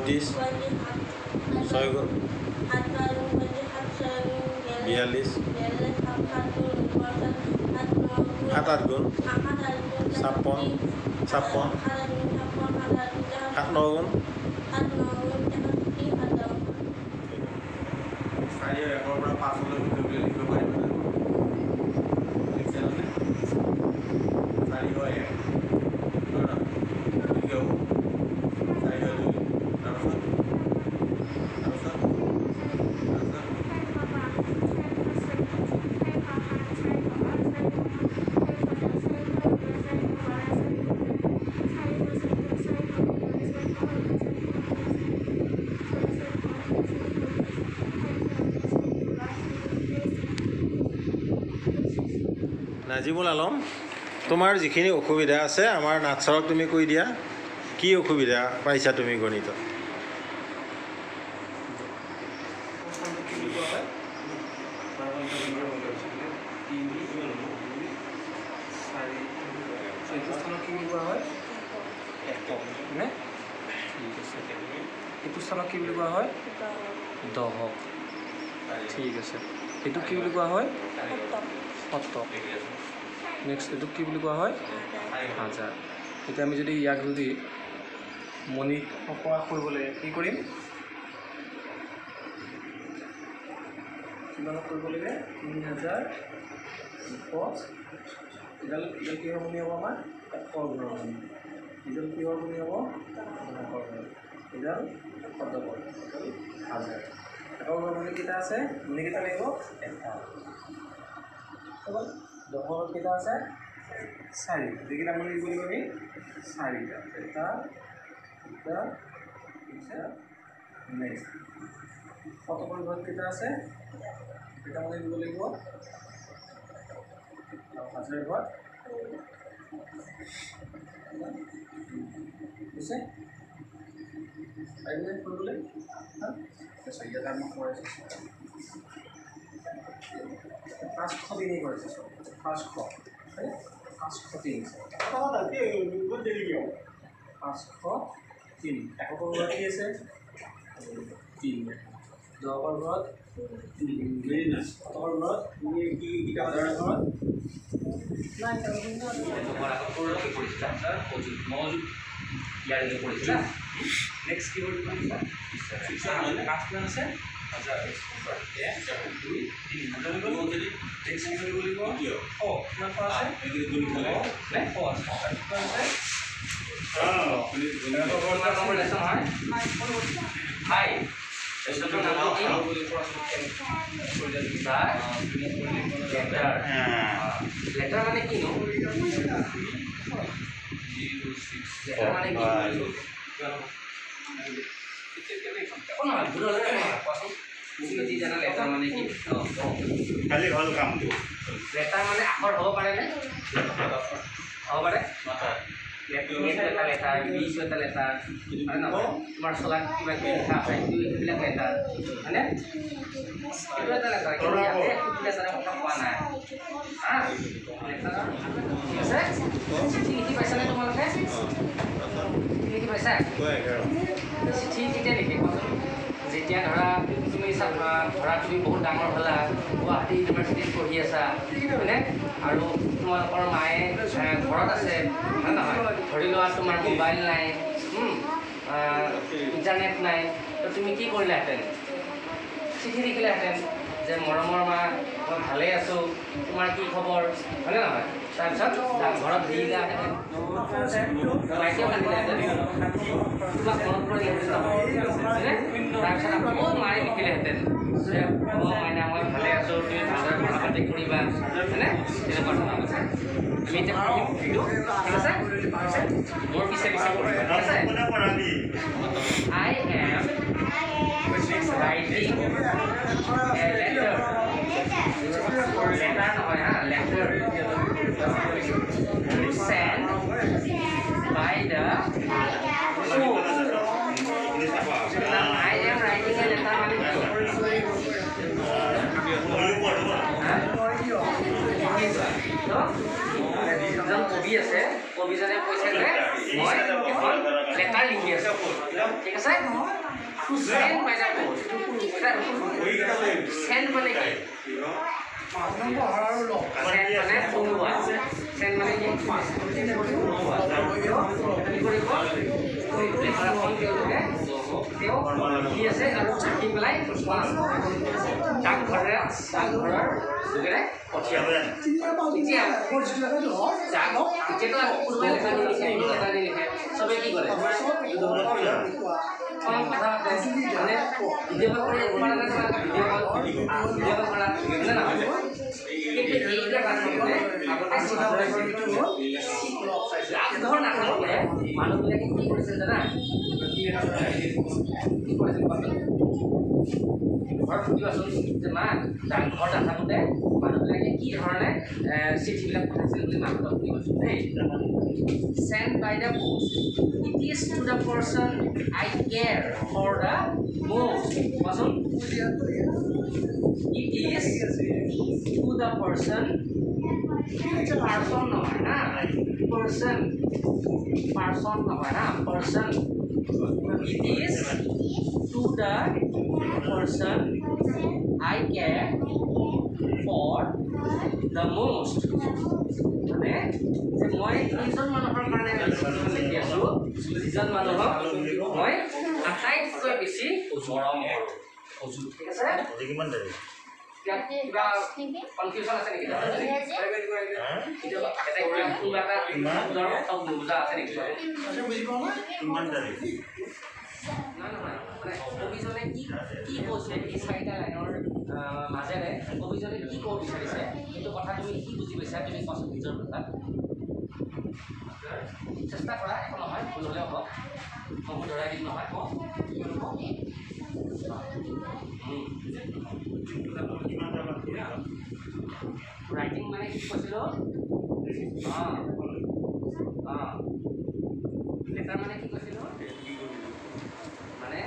35 6 গুণ 42 7 8 গুণ 56 7 9 গুণ নাজিমুল আলম, তোমাৰ যিখিনি অসুবিধা আছে আমাৰ নাথ ছাৰক তুমি কৈ দিয়া, কি অসুবিধা পাইছা তুমি গণিতত? এইটো স্থানক কি বুলি কোৱা হয়? দশক। ঠিক আছে। এইটোক কি বুলি কোৱা হয়? শতক। নেক্সট এইটোক কি বুলি কোৱা হয়? হাজাৰ। এতিয়া আমি যদি ইয়াক যদি মণিক প্ৰকাশ কৰিবলৈ কি কৰিম? কিমানত কৰিব লাগে? 3000 এডাল কিহৰ মণি হ'ব আমাৰ? 100 গুণৰ মণি। এডাল কিহৰ মণি হ'ব? 100 গুণ। এডাল শতকৰ। হাজাৰ। 100 গুণৰ মণি কেইটা আছে? মণি কেইটা লাগিব? 1 দশকত কেইটা আছে? 4। যিকেইটা মণি দিব লাগিব আমি 4টা। এটা দুটা তিনিটা নেক্সট। শতকৰ ঘৰত কেইটা আছে? কেইটা মণি দিব লাগিব? হাজাৰ ঘৰত বুজিছে? পাৰিলে কৰিবলৈ ইয়াত আমি কৰিছোঁ 500 দিনেই কৰিছে 500 503 503 এশকৰ ঘৰত কি আছে? 3 দশকৰ ঘৰত শতকৰ ঘৰত হাজাৰৰ ঘৰত নেক্সট কি কৰিব আছে? 1000 2 3 নেক্সট কি কৰিব লাগিব? কিমান আছে? লেটাৰ মানে কি লেটাৰ মানে আখৰ হ'ব পাৰেনে? হ'ব পাৰে? এটা লেটাৰ 20 এটা লেটাৰ হয় নহয়? তোমাৰ চলাত কিবা কিবি লিখা আছে সেইবিলাক লেটাৰ হয়নে? এইটো এটা লেটাৰ কিন্তু ইয়াতে লেটাৰৰ কথা কোৱা নাই। ঠিক আছে? চিঠি লিখি পাইছানে তোমালোকে? লিখি পাইছা? চিঠি কেতিয়া লিখে? যেতিয়া ধৰা তুমি বহুত ডাঙৰ হ'লা, গুৱাহাটী ইউনিভাৰ্চিটিত পঢ়ি আছা হয়নে? আৰু তোমালোকৰ মায়ে ঘৰত আছে হয় নহয়? ধৰি লোৱা তোমাৰ মোবাইল নাই, ইণ্টাৰনেট নাই, তো তুমি কি কৰিলাহেঁতেন? চিঠি লিখিলাহেঁতেন যে মৰমৰ মা মই ভালেই আছোঁ, তোমাৰ কি খবৰ হয়নে নহয়? তাৰপিছত ঘৰত দিলাহেঁতেন, মাইকেও কান্দিলেহেঁতেন, তোমাক মনত পৰিলেহেঁতেন হয়নে? তাৰপিছত আকৌ মায়ে লিখিলেহেঁতেন যে মাইনা মই ভালে আছোঁ, তুমি ভালদৰে পঢ়া পাতি কৰিবা হয়নে? তেনেকুৱা ধৰণৰ কথা আমি এতিয়া পঢ়িম ভিডিঅ'। ঠিক আছে? মোৰ পিছে পিছে পঢ়িবা। ঠিক আছে? I am writing a letter. Letter নহয় হা, letter sent by the post. I am writing a letter মানে এজন কবি আছে, কবিজনে কৈছে যে মই এখন লেটাৰ তাৰ লিংকি আছে ঠিক আছে চেণ্ড বাই দ্য পোষ্ট চেণ্ড মানে কি চেণ্ড মানে পঢ়োৱা চেণ্ড মানে কি কি আছে আৰু চাকি পেলাই ডাকঘৰৰ যোগেৰে পঠিয়াব চবে কি কৰে মানুহবিলাকে কি কৰিছিল জানা কি কৰিছিল ঘৰত সুধিবাচোন যে মা তাৰ ঘৰত নাথাকোঁতে মানুহবিলাকে কি ধৰণে চিঠিবিলাক পঠাইছিল বুলি মাহঁতক সুধিবাচোন দেই send by the post it is to the person I care for the most কোৱাচোন it is to the person person নহয় না পাৰ্চন নহয় না person it is to the person I care for the most মানে যে মই এইজন মানুহৰ কাৰণে লিখি আছোঁ যিজন মানুহক মই আটাইতকৈ বেছি মৰম কৰোঁ ঠিক আছে কিবা কনফিউজন আছে নেকি বুজা আছে নেকি মানে কবিজনে কি কৈছে এই চাৰিটা লাইনৰ মাজেৰে কবিজনে কি ক'ব বিচাৰিছে সেইটো কথা তুমি কি বুজি পাইছা তুমি কোৱাচোন নিজৰ ভাষাত চেষ্টা কৰা একো নহয় ভুল হ'লে হ'ব মই ধৰাই দিম নহয় ৰাইটিং মানে কি কৈছিলোঁ লেটাৰ মানে কি কৈছিলোঁ মানে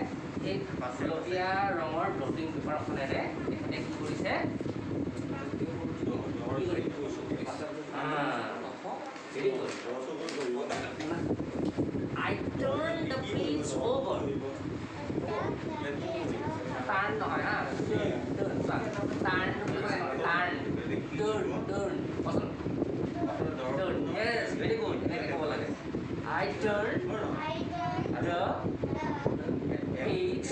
এই গোলপীয়া ৰঙৰ ব্লটিং পেপাৰখনেৰে তেখেতে কি কৰিছে I turn the page over. Turn নহয় হা turn yes very good এনেকৈ ক'ব লাগে I turn the page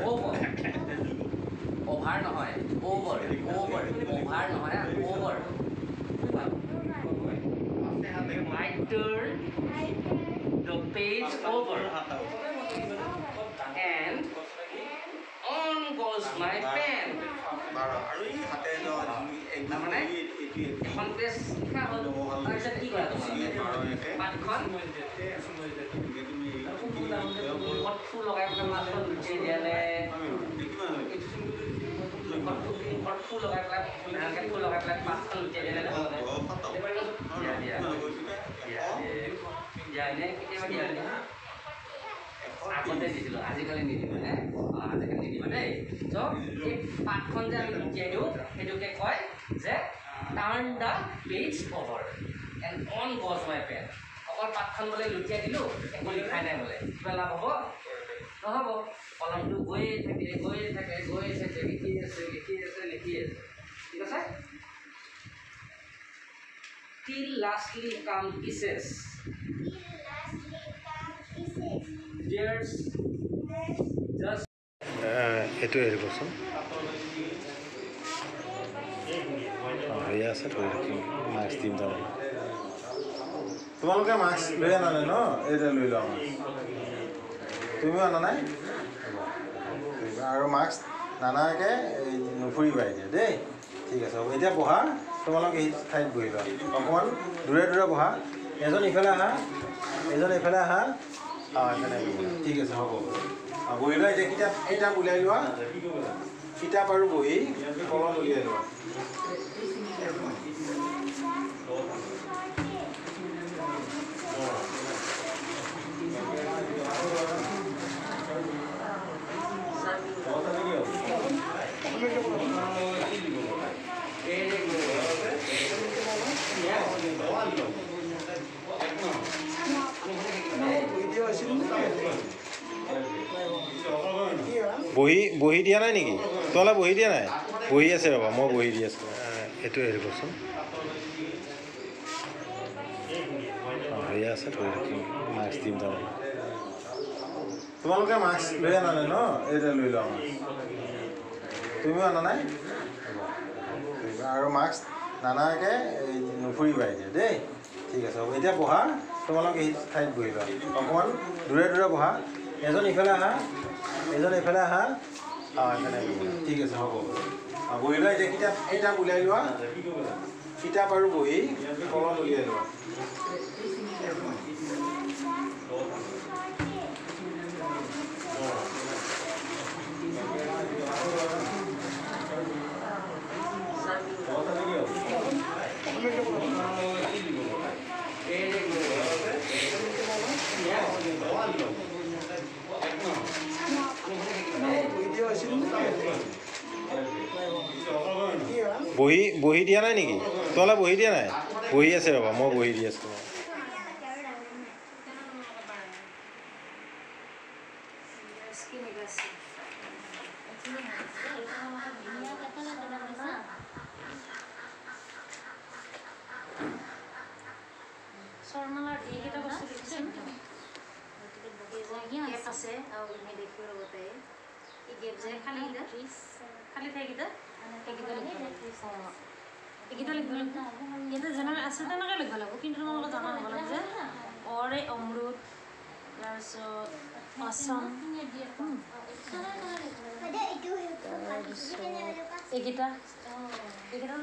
over over নহয় over নহয় over I turn the page over and on goes my pen মানে এখন পেজ লিখা হ'ল তাৰপিছত কি কৰা তোমালোকে পাতখন ফুল লগাই পেলাই মাছখন লুটিয়াই দিয়ালে ফুল লগাই পেলাই ফুল লগাই পেলাই মাছখন লুটিয়াই দিয়ালে কেতিয়াবা দিয়া আগতে দিছিলোঁ আজিকালি নিদিওঁ আজিকালি নিদিবা দেই ত' এই পাতখন যে আমি লুটিয়াই দিওঁ সেইটোকে কয় যে turn the page over and on goes my pen অকল পাতখন বোলে লুটিয়াই দিলোঁ একো লিখাই নাই বোলে কিবা লাভ হ'ব নহ'ব কলমটো গৈয়ে থাকে লিখি আছে ঠিক আছে till lastly come kisses there's just এইটো হেৰি কৰচোন হেৰি আছে ধৰি ৰাখিম মাস্ক দিম তাৰমানে তোমালোকে মাস্ক লৈ আনানে ন এইটো লৈ লোৱা মাস্ক তুমিও আনা নাই আৰু মাস্ক নানাকৈ নুফুৰিবা এতিয়া দেই ঠিক আছে হ'ব এতিয়া বহা তোমালোক এই ঠাইত বহিবা অকণমান দূৰে বহা এজন ইফালে আহা ঠিক আছে হ'ব বহি লোৱা এতিয়া কিতাপ উলিয়াই লোৱা কিতাপ আৰু বহি কলম উলিয়াই লোৱা বহি দিয়া নাই নেকি? তোমালে বহি দিয়া নাই? বহি আছে ৰ'বা, মই বহি দি আছোঁ। এইটো হেৰি কৰচোন। অঁ সেয়া আছে, ধৰি ৰাখিম। মাস্ক দিম তাৰমানে। তোমালোকে মাস্ক লৈ আনা নাই ন? এতিয়া লৈ লোৱা মাস্ক। তুমিও আনা নাই? আৰু মাস্ক নানাকৈ নুফুৰিবা এতিয়া দেই। ঠিক আছে হ'ব। এতিয়া বহা, তোমালোক এই ঠাইত বহিবা। অকণমান দূৰে দূৰে বহা। এজন ইফালে আহা, এজন এইফালে আহা। অঁ এইফালে বহিবা। ঠিক আছে হ'ব। বহি লোৱা। এতিয়া কিতাপ উলিয়াই লোৱা। কিতাপ আৰু বহি কলম উলিয়াই লোৱা। বহি দিয়া নাই নেকি? তোমালে বহি দিয়া নাই? বহি আছে ৰ'বা, মই বহি দি আছোঁ। শৰ্মালাৰ এইকেইটা বস্তু দেখিছে গেপ আছে আৰু আমি দেখিব লগতে এই গেপ যে খালী ঠাইকেইটা এইকেইটা লিখিব লাগিব। ইয়াতে যেনেকৈ আছে তেনেকৈ লিখিব লাগিব, কিন্তু তোমালোকে জনা হ'ব লাগিব যে অৰে অমৃত, তাৰপিছত অসম, এইকেইটা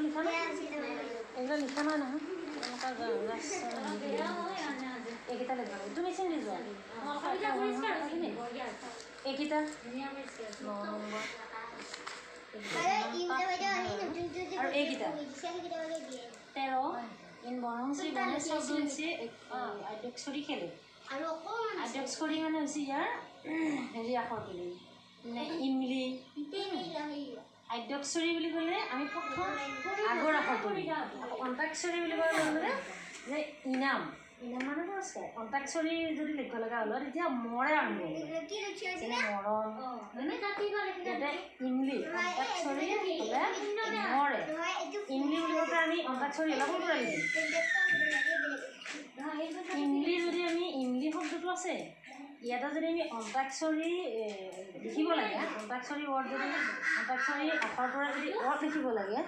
লিখা নাই, এইকেইটা লিখা নাই নহয়। এইকেইটা লিখিব লাগিব। তুমি চিনি যোৱা এইকেইটা 9 নম্বৰ আৰু এইকেইটা 13 ইন বনংশী গণেশ শব্দংশী আদ্যক্ষৰী খেলে। আদ্যক্ষৰী মানে হৈছে ইয়াৰ হেৰি আখৰখিনি মানে ইমলি। আদ্যক্ষৰী বুলি ক'লে আমি প্ৰথম আগৰ আখৰটো, অন্তাক্ষৰী বুলি ক'লে মানে যে ইনাম মানে পুৰস্কাৰ। অন্তাক্ষৰী যদি লিখিব লগা হ'ল তেতিয়া মৰে আৰম্ভ হ'ব, যেনে মৰম। ইয়াতে ইমলি অন্তাক্ষৰী হ'লে মৰে। ইমলি বুলি কওঁতে আমি অন্তাক্ষৰী হ'লে কোনটো লিখিম? ইমলি যদি আমি ইমলি শব্দটো আছে ইয়াতে যদি আমি অন্তাক্ষৰী লিখিব লাগে, অন্তাক্ষৰী ৱৰ্ড যদি অন্তাক্ষৰী আখৰৰ পৰা যদি ৱৰ্ড লিখিব লাগে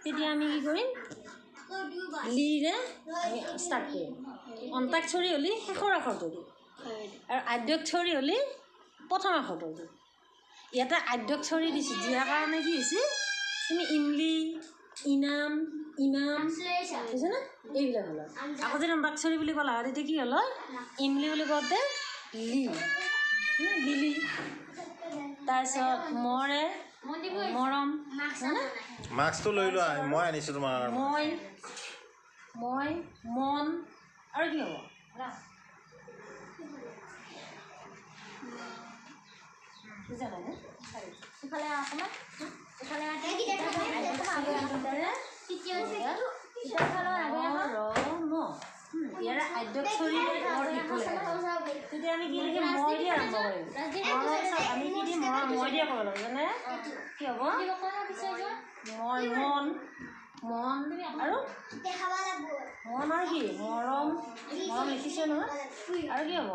তেতিয়া আমি কি কৰিম? লিৰে আমি ষ্টাৰ্ট কৰিম। অন্তাক্ষৰী হ'লে শেষৰ আখৰটো দিম আৰু আদ্যক্ষৰী হ'লে প্ৰথম আখৰটো দিম। ইয়াতে আদ্যক্ষৰী দিছোঁ দিয়াৰ কাৰণে কি হৈছে, তুমি ইমলি, ইনাম, ইমাম বুজিছে নে? এইবিলাক হ'ল। আকৌ যদি অন্তাক্ষৰী বুলি ক'লা তেতিয়া কি হ'ল? ইমলি বুলি কওঁতে লিলি, তাৰপিছত মৰে মৰম। মাস্কটো লৈ লোৱা, মই আনিছোঁ তোমাৰ। মই মন আৰু কি হ'ব? বুজা নাই? ইফালে অসমত ইফালে ইয়াৰে আদ্যক্ষৰী তেতিয়া আমি কি লিখিম? মই দিয়ে আৰম্ভ কৰিম। আমি কি দিম? মই দিয়ে ক'ব লাগিব, যেনে কি হ'ব? মন আৰু মন আৰু কি? মৰম লিখিছে নহয়। আৰু কি হ'ব?